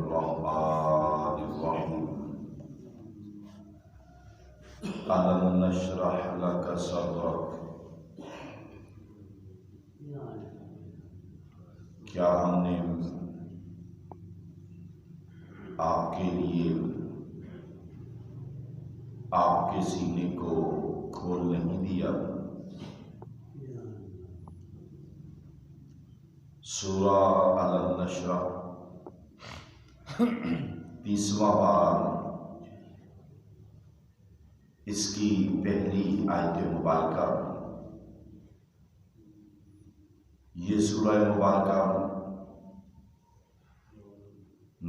الرحمن الرحیم ألم نشرح لك صدرك کیا ہم نے آپ کے لیے آپ کے سینے کو کھول نہیں دیا؟ سورہ الم نشرح 30واں بار اس کی پہلی آیت مبارکہ، یہ سورہ مبارکہ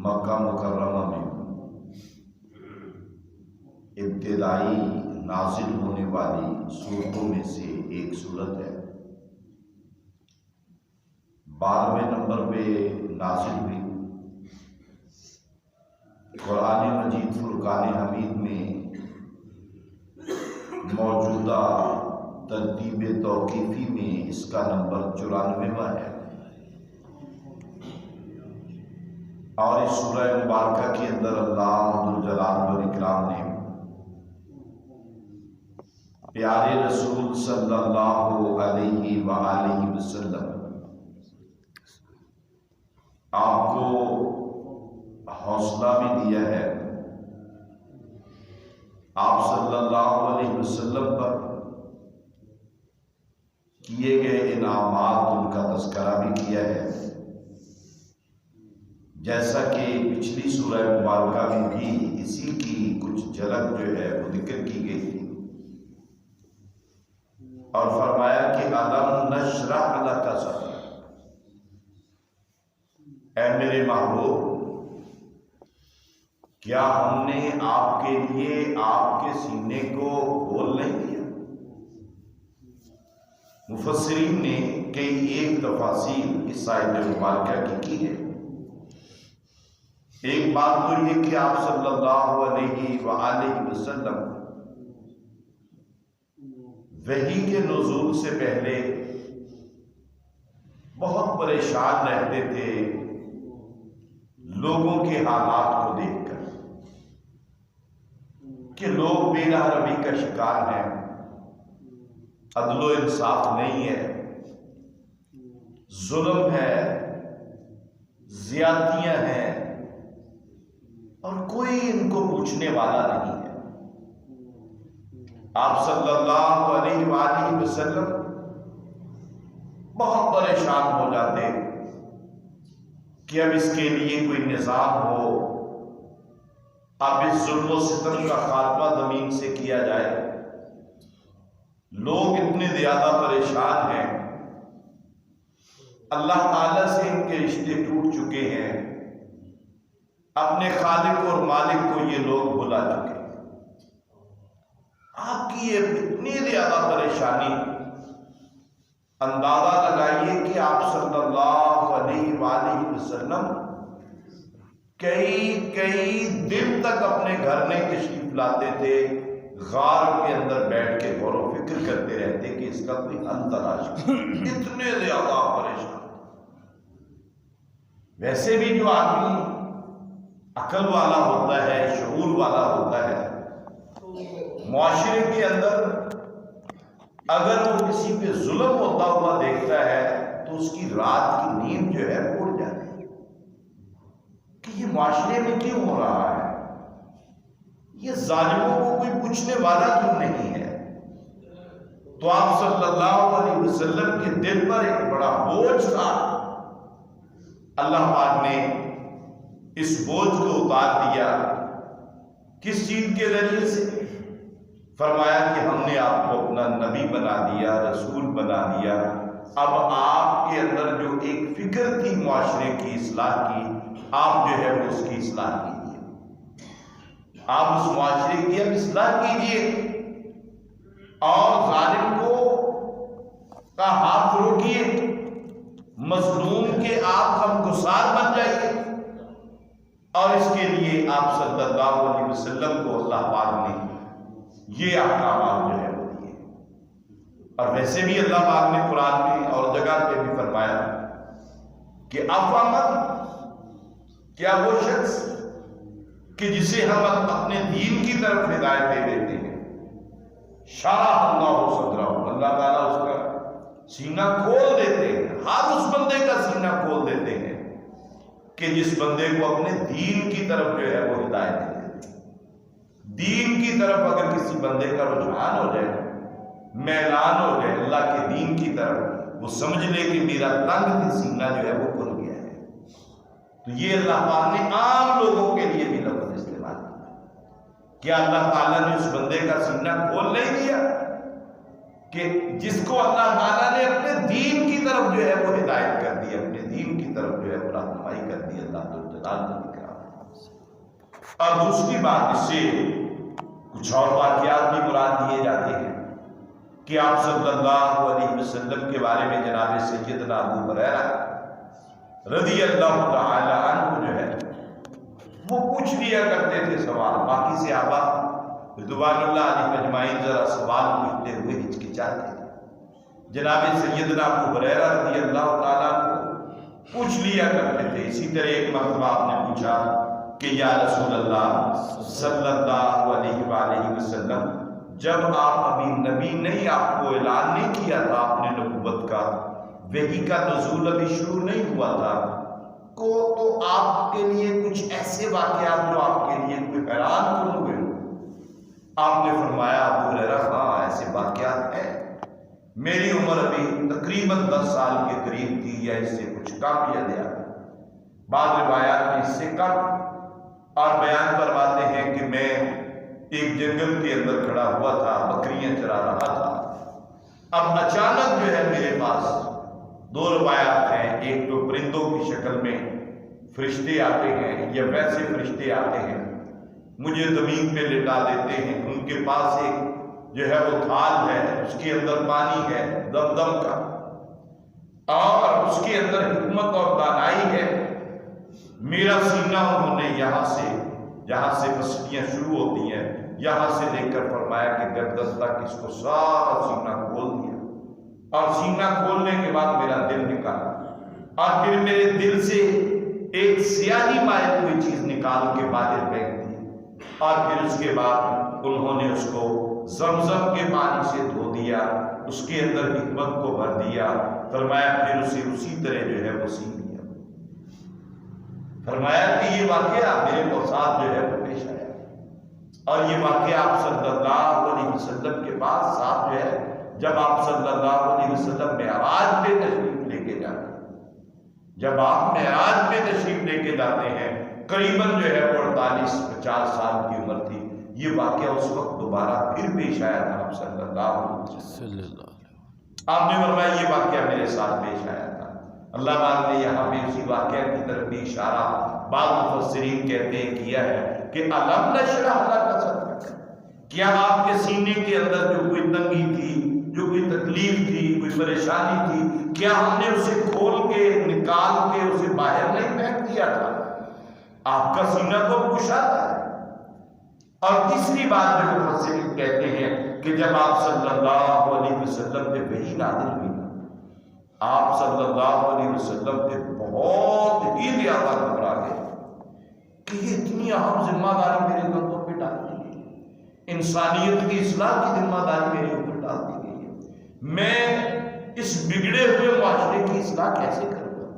مکہ مکرمہ میں ابتدائی نازل ہونے والی سورتوں میں سے ایک سورت ہے۔ 12ویں نمبر پہ نازل ہوئی۔ قرآن مجید فرقان حمید میں موجودہ ترتیب توقیفی میں اس کا نمبر 94واں ہے، اور اس سورہ مبارکہ کے اندر اللہ ذوالجلال والاکرام نے پیارے رسول صلی اللہ علیہ وآلہ وسلم آپ کو حوصلہ بھی دیا ہے، آپ صلی اللہ علیہ وسلم پر کیے گئے انعامات ان کا تذکرہ بھی کیا ہے، جیسا کہ پچھلی سورہ مبارکہ میں بھی اسی کی کچھ جھلک جو ہے وہ ذکر کی گئی تھی، اور فرمایا کہ الم نشرح لک صدرک، اے میرے محبوب کیا ہم نے آپ کے لیے آپ کے سینے کو کھول نہیں دیا؟ مفسرین نے کئی ایک تفاسیر اس آیت مبارکہ کی ہے۔ ایک بات تو یہ کہ آپ صلی اللہ علیہ وآلہ وسلم وحی کے نزول سے پہلے بہت پریشان رہتے تھے لوگوں کے حالات کو دیکھ کر کہ لوگ بے راہ روی کا شکار ہیں، عدل و انصاف نہیں ہے، ظلم ہے، زیادتیاں ہیں، اور کوئی ان کو پوچھنے والا نہیں ہے۔ آپ صلی اللہ علیہ وآلہ وسلم بہت پریشان ہو جاتے کہ اب اس کے لیے کوئی نظام ہو، اب اس ظلم و ستم کا خاتمہ زمین سے کیا جائے۔ لوگ اتنے زیادہ پریشان ہیں، اللہ تعالیٰ سے ان کے رشتے ٹوٹ چکے ہیں، اپنے خالق اور مالک کو یہ لوگ بھلا چکے ہیں۔ آپ کی یہ اتنی زیادہ پریشانی، اندازہ لگائیے کہ آپ صلی اللہ علیہ وآلہ وسلم کئی دن تک اپنے گھر میں تشریف لاتے تھے، غار کے اندر بیٹھ کے غور و فکر کرتے رہتے کہ اس کا کوئی حل تلاش کریں، اتنے زیادہ پریشان۔ ویسے بھی جو آدمی عقل والا ہوتا ہے، شعور والا ہوتا ہے، معاشرے کے اندر اگر وہ کسی پہ ظلم ہوتا ہوا دیکھتا ہے تو اس کی رات کی نیند جو ہے اڑ جاتی ہے کہ یہ معاشرے میں کیوں ہو رہا ہے، یہ ظالموں کو کوئی پوچھنے والا کیوں نہیں ہے۔ تو آپ صلی اللہ علیہ وسلم کے دل پر ایک بڑا بوجھ تھا، اللہ پاک نے اس بوجھ کو اتار دیا۔ کس چیز کے ذریعے سے؟ فرمایا کہ ہم نے آپ کو اپنا نبی بنا دیا، رسول بنا دیا، اب آپ کے اندر جو ایک فکر تھی معاشرے کی اصلاح کی، آپ جو ہے وہ اس کی اصلاح کیجیے، آپ اس معاشرے کی اب اصلاح کیجیے، اور ظالم کا ہاتھ روکیے، مظلوم کے آپ غمگسار بن جائیے۔ اور اس کے لیے آپ صلی اللہ علیہ وسلم کو اللہ پاک نے یہ احکامات جو ہے وہ دیے۔ اور ویسے بھی اللہ پاک نے قرآن میں اور جگہ پہ بھی فرمایا کہ افامن، کیا وہ شخص کہ جسے ہم اپنے دین کی طرف ہدایت دے دیتے ہیں، شرح اللہ صدرہ، اللہ تعالیٰ اس کا سینہ کھول دیتے ہیں، ہر اس بندے کا سینہ کھول دیتے ہیں کہ جس بندے کو اپنے دین کی طرف جو ہے وہ ہدایت دے دیتے ہیں۔ دین کی طرف اگر کسی بندے کا رجحان ہو جائے، میلان ہو جائے اللہ کے دین کی طرف، وہ سمجھ لے کہ میرا تنگ سینہ جو ہے وہ کھل گیا ہے۔ تو یہ اللہ پاک نے عام لوگوں کے لیے بھی لفظ استعمال کیا۔ کیا اللہ تعالیٰ نے اس بندے کا سینہ کھول نہیں دیا کہ جس کو اللہ تعالیٰ نے اپنے دین کی طرف جو ہے وہ ہدایت کر دی، اپنے دین کی طرف جو ہے وہ رہنمائی کر دی اللہ تعالیٰ نے کرا۔ اور دوسری بات، اس سے کچھ اور واقعات بھی مراد دیے جاتے ہیں کہ آپ صلی اللہ علیہ وسلم کے بارے میں جناب سیدنا ابو ہریرہ رضی اللہ تعالی عنہ جو ہے وہ پوچھ لیا کرتے تھے سوال، باقی صحابہ رضوان اللہ علیہ اجمعین ذرا سوال پوچھتے ہوئے ہچکچاتے تھے، جناب سیدنا ابو ہریرہ رضی اللہ تعالیٰ عنہ پوچھ لیا کرتے تھے۔ اسی طرح ایک مرتبہ آپ نے پوچھا کہ یا رسول اللہ صلی اللہ علیہ وآلہ وسلم، جب آپ ابھی نبی نہیں، آپ کو اعلان نہیں کیا تھا اپنے نبوت کا، وحی کا نزول ابھی شروع نہیں ہوا تھا، تو آپ کے لیے کچھ ایسے واقعات جو آپ کے لیے کوئی حیران کن ہوئے؟ آپ نے فرمایا ابو ہریرہ ہاں ایسے واقعات ہیں، میری عمر ابھی تقریباً 10 سال کے قریب تھی، یا اس سے کچھ کم یا زیادہ، بعض روایات میں اس سے کم، اور بیان فرماتے ہیں کہ میں ایک جنگل کے اندر کھڑا ہوا تھا، بکریاں چرا رہا تھا، اب اچانک جو ہے میرے پاس 2 روایات ہیں، ایک تو پرندوں کی شکل میں فرشتے آتے ہیں یا ویسے فرشتے آتے ہیں، مجھے زمین پہ لٹا دیتے ہیں، ان کے پاس ایک جو ہے وہ تھال ہے، اس کے اندر پانی ہے دم کا، اور اس کے اندر حکمت اور دانائی ہے، میرا سینہ انہوں نے جہاں سے پسلیاں شروع ہوتی ہیں یہاں سے لے کر فرمایا کہ گردن تک اس کو سارا سینہ کھول دیا، اور سینہ کھولنے کے بعد میرا دل نکالا، اور پھر میرے دل سے ایک سیاہی مائل کوئی چیز نکال کے باہر پھینک دی، اور پھر اس کے بعد انہوں نے اس کو زمزم کے پانی سے دھو دیا، اس کے اندر حکمت کو بھر دیا، فرمایا پھر اسے اسی طرح جو ہے وہ سی دیا۔ فرمایا کہ یہ واقعہ میرے کو ساتھ جو ہے وہ پیش آیا، اور یہ واقعہ آپ صلی اللہ علیہ وسلم کے پاس ساتھ جو ہے جب آپ صلی اللہ علیہ وسلم معراج پہ تشریف لے کے جاتے ہیں، جب آپ معراج پہ تشریف لے کے جاتے ہیں، قریباً جو ہے 48-50 سال کی عمر تھی، یہ واقعہ اس وقت دوبارہ پھر پیش آیا تھا آپ صلی اللہ علیہ وسلم۔ آپ نے فرمایا یہ واقعہ میرے ساتھ پیش آیا تھا۔ اللہ پاک نے یہاں پہ اسی واقعہ کی طرف بھی اشارہ بعض مفسرین کہتے ہیں کیا ہے کہ الم نشرح لک صدرک، کیا آپ کے سینے کے اندر جو کوئی تنگی تھی، جو کوئی تکلیف تھی، کوئی پریشانی تھی، کیا ہم نے اسے کھول کے نکال کے اسے باہر نہیں پھینک دیا تھا؟ آپ کا سینہ تو کشادہ ہے۔ اور تیسری بات جو مفسرین کہتے ہیں کہ جب آپ صلی اللہ علیہ وسلم پہ وحی نازل ہوئی، آپ صلی اللہ علیہ وسلم پہ بہت ہی زیادہ گھبرا گئے کہ یہ اتنی اہم ذمہ داری میرے کندھوں پہ ڈال دی گئی، انسانیت کی اصلاح کی ذمہ داری میرے اوپر ڈال دی گئی ہے، میں اس بگڑے ہوئے معاشرے کی اصلاح کیسے کروں گا؟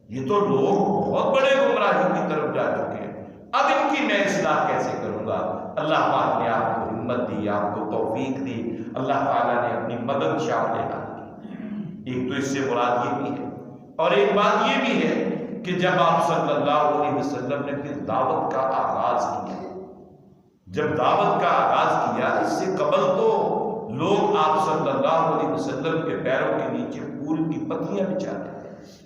یہ تو لوگ بہت بڑے گمراہی کی طرف جا چکے ہیں، اب ان کی میں اصلاح کیسے کروں گا؟ اللہ پاک نے آپ کو ہمت دی، آپ کو توفیق دی، اللہ تعالیٰ نے اپنی مدد شامل ڈالی۔ ایک تو اس سے مراد یہ بھی ہے، اور ایک بات یہ بھی ہے کہ جب آپ صلی اللہ علیہ وسلم نے پھر دعوت کا آغاز کیا، جب دعوت کا آغاز کیا، اس سے قبل تو لوگ آپ صلی اللہ علیہ وسلم کے پیروں کے نیچے پھول کی پتیاں بچھاتے تھے،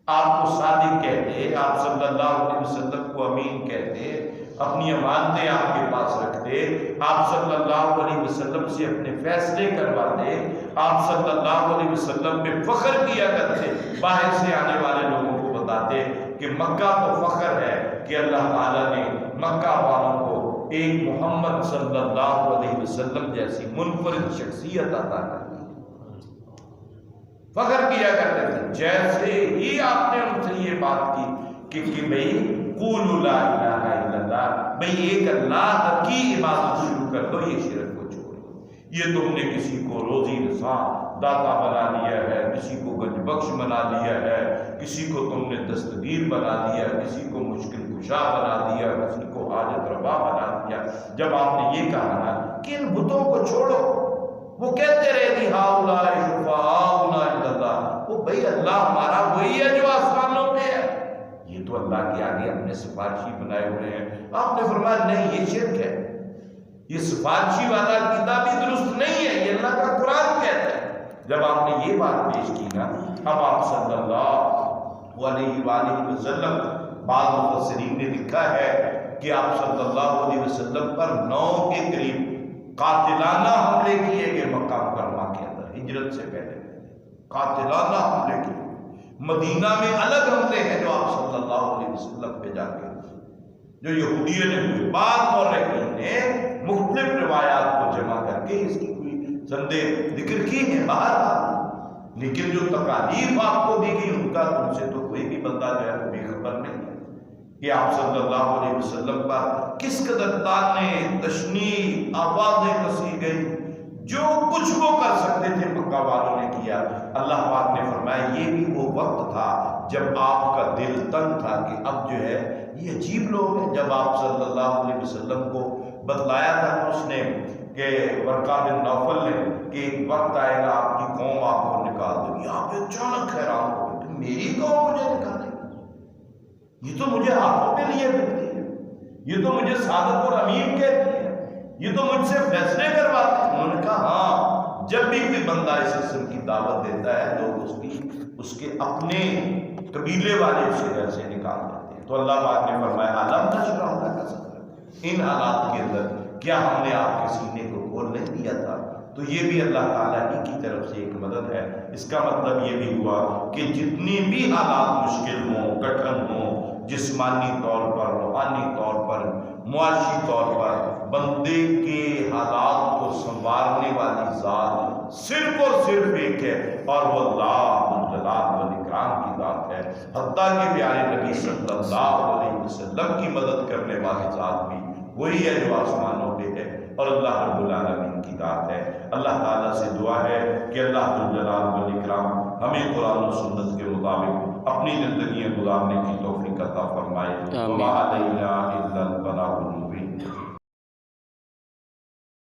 آپ کو صادق کہتے، آپ صلی اللہ علیہ وسلم کو امین کہتے، اپنی امانتیں آپ کے پاس رکھتے، آپ صلی اللہ علیہ وسلم سے اپنے فیصلے کرواتے، آپ صلی اللہ علیہ وسلم پہ فخر کیا کرتے، باہر سے آنے والے لوگوں کو بتاتے کہ مکہ تو فخر ہے کہ اللہ تعالیٰ نے مکہ والوں کو ایک محمد صلی اللہ علیہ وسلم جیسی منفرد شخصیت عطا کر دی، فخر کیا کرتے تھے۔ جیسے ہی آپ نے ان سے یہ بات کی کہ بھئی قولوا لا الہ الا اللہ، بھئی ایک اللہ کی عبادت شروع کر دو، یہ شرک کو چھوڑ دو۔ یہ تم نے کسی کو روزی رساں داتا بنا لیا ہے، کسی کو گنج بخش بنا لیا ہے، کسی کو تم نے دستگیر بنا دیا، کسی کو مشکل کشا بنا دیا، کسی کو حاجت روا بنا دیا۔ جب آپ نے یہ کہا نا کہ ان بتوں کو چھوڑو، وہ کہتے رہے تھی ہاؤلاء شفعاؤنا عند اللہ، وہ بھئی اللہ ہمارا وہی ہے جو آسمانوں پہ ہے، یہ تو اللہ کے آگے اپنے سفارشی بنائے ہوئے ہیں۔ آپ نے فرمایا نہیں، یہ شرک ہے، یہ سفارشی والا عقیدہ بھی درست نہیں ہے، یہ اللہ کا قرآن کہتا ہے۔ جب آپ نے یہ بات پیش کی نا، اب آپ صلی اللہ علیہ وآلہ وسلم، بعض مفسرین نے لکھا ہے کہ آپ صلی اللہ علیہ وسلم پر 9 کے قریب قاتلانہ حملے کیے گئے مکہ مکرمہ کے اندر، ہجرت سے پہلے قاتلانہ حملے کیے۔ مدینہ میں الگ حملے ہیں جو آپ صلی اللہ علیہ وسلم پہ جا کے جو یہودیوں نے ہوئے۔ بعض مورخین نے مختلف روایات کو جمع کر کے اس کی کوئی سندے ذکر کی ہے باہر، لیکن جو تکالیف آپ کو دی گئی ان کا تم سے تو کوئی بھی بندہ جو ہے وہ بھی خبر نہیں ہے کہ آپ صلی اللہ علیہ وسلم پر کس قدر تانے تشنیع آوازیں کسی گئی، جو کچھ وہ کر سکتے تھے مکہ والوں نے کیا۔ اللہ پاک نے فرمایا یہ بھی وہ وقت تھا جب آپ کا دل تنگ تھا کہ اب جو ہے یہ عجیب لوگ ہیں۔ جب آپ صلی اللہ علیہ وسلم کو بتلایا تھا اس نے کہ ورقہ بن نوفل نے کہ ایک وقت آئے گا آپ کی قوم آپ کو نکال دے گی، آپ اچانک حیران ہو گئے کہ میری قوم مجھے نکالے، یہ تو مجھے ہاتھوں پہ لیے پھرتی ہے، یہ تو مجھے صادق اور امین کہتی ہے، یہ تو مجھ سے فیصلے کرواتے ہیں۔ انہوں نے کہا ہاں، جب بھی کوئی بندہ اس قسم کی دعوت دیتا ہے لوگ اس کے اپنے قبیلے والے اسے گھر سے نکال دیتے ہیں۔ تو اللہ پاک نے فرمایا علم نشرح لک صدرک، ان حالات کے اندر کیا ہم نے آپ کے سینے کو کھول نہیں دیا تھا؟ تو یہ بھی اللہ تعالیٰ ہی کی طرف سے ایک مدد ہے۔ اس کا مطلب یہ بھی ہوا کہ جتنی بھی حالات مشکل ہوں، کٹھن ہوں، جسمانی طور پر، روحانی طور پر، معاشی طور پر، بندے کے حالات کو سنوارنے والی ذات صرف اور صرف ایک ہے، اور وہ اللہ الجلال والاکرام کی ذات ہے۔ حتیٰ کہ پیارے نبی صلی اللہ علیہ وسلم کی مدد کرنے والی ذات بھی وہی ہے جو آسمانوں پہ ہے، اور اللہ رب العالمین کی ذات ہے۔ اللہ تعالیٰ سے دعا ہے کہ اللہ الجلال والاکرام ہمیں قرآن و سنت کے مطابق اپنی زندگیاں گزارنے کی توفیق عطا فرمائے۔ وما علینا الا البلاغ المبین۔